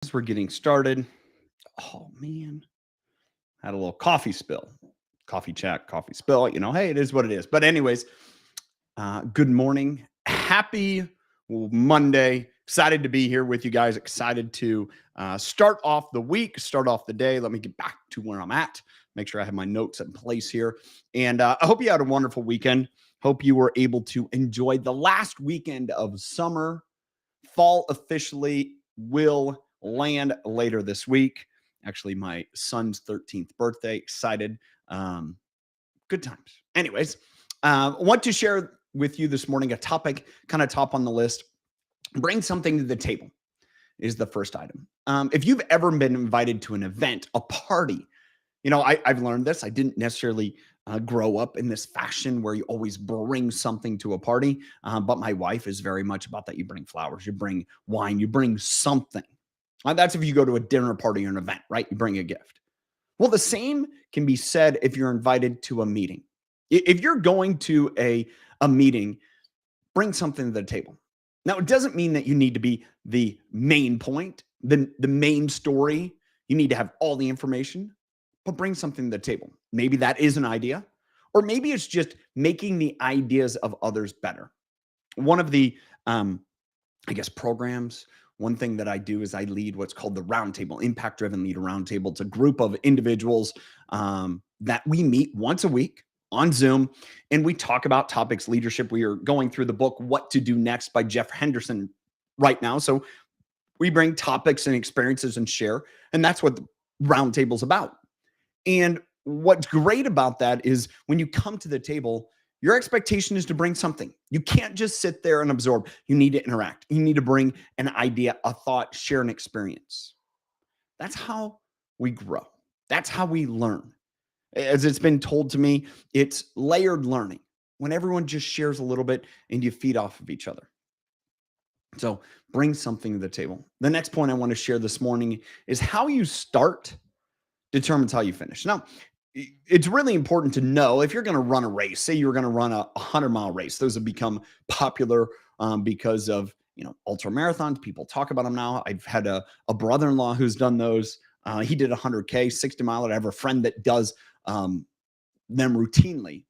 As we're getting started, oh man, had a little coffee spill, coffee chat, coffee spill. Hey, it is what it is. But anyways, good morning, happy Monday. Excited to be here with you guys. Excited to start off the week, start off the day. Let me get back to where I'm at. Make sure I have my notes in place here. And I hope you had a wonderful weekend. Hope you were able to enjoy the last weekend of summer. Fall officially will land later this week. Actually, my son's 13th birthday. Excited. Good times. Anyways, want to share with you this morning a topic kind of top on the list. Bring something to the table is the first item. If you've ever been invited to an event, a party, I've learned this. I didn't necessarily grow up in this fashion where you always bring something to a party. But my wife is very much about that. You bring flowers, you bring wine, you bring something. That's if you go to a dinner party or an event, right? You bring a gift. Well, the same can be said if you're invited to a meeting. If you're going to a meeting, bring something to the table. Now, it doesn't mean that you need to be the main point, the main story. You need to have all the information, but bring something to the table. Maybe that is an idea, or maybe it's just making the ideas of others better. One of the, programs, one thing that I do is I lead what's called the Roundtable, Impact-Driven Leader Roundtable. It's a group of individuals that we meet once a week on Zoom, and we talk about topics, leadership. We are going through the book, What to Do Next by Jeff Henderson right now. So we bring topics and experiences and share, and that's what the Roundtable's about. And what's great about that is when you come to the table, your expectation is to bring something. You can't just sit there and absorb. You need to interact. You need to bring an idea, a thought, share an experience. That's how we grow. That's how we learn. As it's been told to me, it's layered learning when everyone just shares a little bit and you feed off of each other. So bring something to the table. The next point I want to share this morning is how you start determines how you finish. Now, it's really important to know if you're going to run a race, say you're going to run a 100-mile race. Those have become popular because of, ultra marathons. People talk about them now. I've had a brother-in-law who's done those. He did 100K, 60 mile. I have a friend that does them routinely.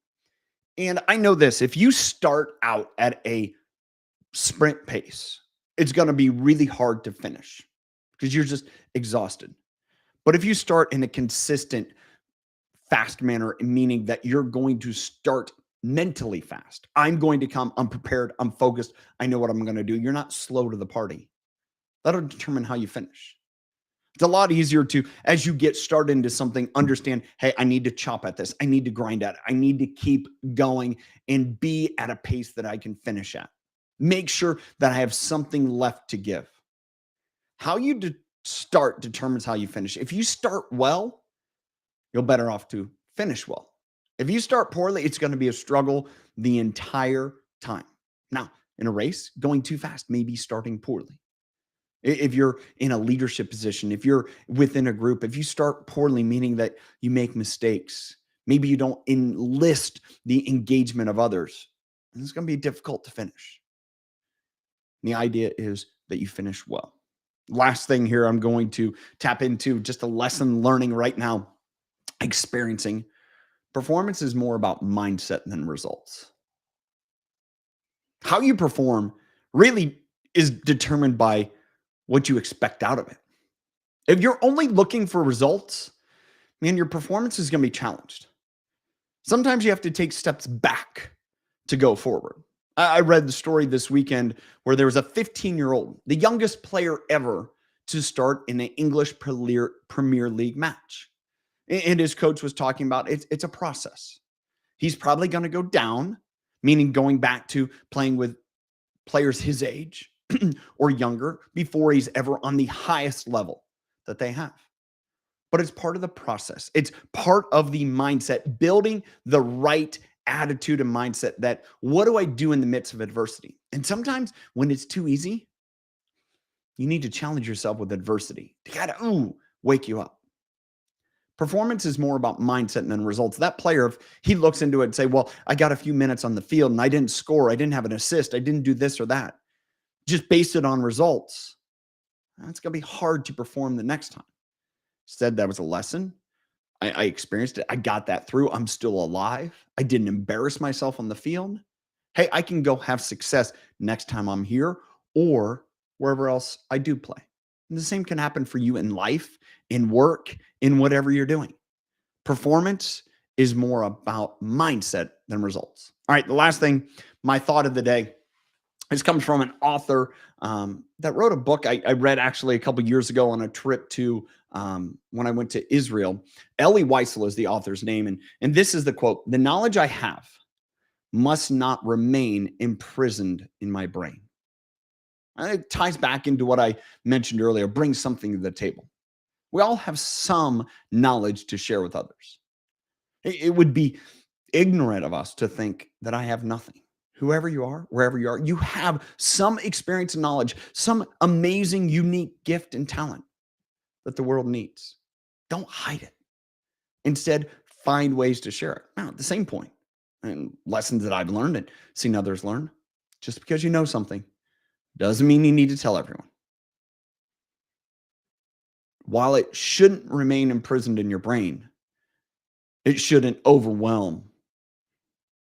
And I know this, if you start out at a sprint pace, it's going to be really hard to finish because you're just exhausted. But if you start in a consistent, fast manner, meaning that you're going to start mentally fast. I'm going to come, I'm prepared, I'm focused, I know what I'm going to do. You're not slow to the party. That'll determine how you finish. It's a lot easier to, as you get started into something, understand, hey, I need to chop at this. I need to grind at it. I need to keep going and be at a pace that I can finish at. Make sure that I have something left to give. How you start determines how you finish. If you start well, you're better off to finish well. If you start poorly, it's going to be a struggle the entire time. Now, in a race, going too fast may be starting poorly. If you're in a leadership position, if you're within a group, if you start poorly, meaning that you make mistakes, maybe you don't enlist the engagement of others, it's going to be difficult to finish. The idea is that you finish well. Last thing here, I'm going to tap into just a lesson learning right now, experiencing. Performance is more about mindset than results. How you perform really is determined by what you expect out of it. If you're only looking for results, man, your performance is going to be challenged. Sometimes you have to take steps back to go forward. I read the story this weekend where there was a 15-year-old, the youngest player ever to start in an English Premier League match. And his coach was talking about it's a process. He's probably going to go down, meaning going back to playing with players his age or younger before he's ever on the highest level that they have. But it's part of the process. It's part of the mindset, building the right attitude and mindset that what do I do in the midst of adversity? And sometimes when it's too easy, you need to challenge yourself with adversity to kind of wake you up. Performance is more about mindset than results. That player, if he looks into it and say, well, I got a few minutes on the field and I didn't score, I didn't have an assist, I didn't do this or that, just based it on results, It's going to be hard to perform the next time. Instead, that was a lesson. I experienced it. I got that through. I'm still alive. I didn't embarrass myself on the field. Hey, I can go have success next time I'm here or wherever else I do play. And the same can happen for you in life, in work, in whatever you're doing. Performance is more about mindset than results. All right, the last thing, my thought of the day. This comes from an author that wrote a book I read actually a couple years ago on a trip to when I went to Israel. Elie Wiesel is the author's name. And this is the quote: "The knowledge I have must not remain imprisoned in my brain." And it ties back into what I mentioned earlier: bring something to the table. We all have some knowledge to share with others. It would be ignorant of us to think that I have nothing. Whoever you are, wherever you are, you have some experience and knowledge, some amazing, unique gift and talent that the world needs. Don't hide it. Instead, find ways to share it. Now, at the same point, and lessons that I've learned and seen others learn, just because you know something doesn't mean you need to tell everyone. While it shouldn't remain imprisoned in your brain, it shouldn't overwhelm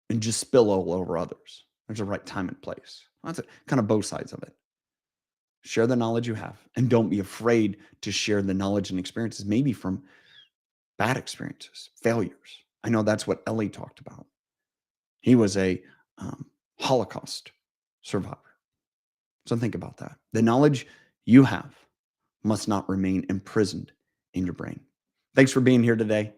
and just spill all over others. There's a right time and place. That's kind of both sides of it. Share the knowledge you have, and don't be afraid to share the knowledge and experiences, maybe from bad experiences, failures. I know that's what Elie talked about. He was a Holocaust survivor. So think about that. The knowledge you have must not remain imprisoned in your brain. Thanks for being here today.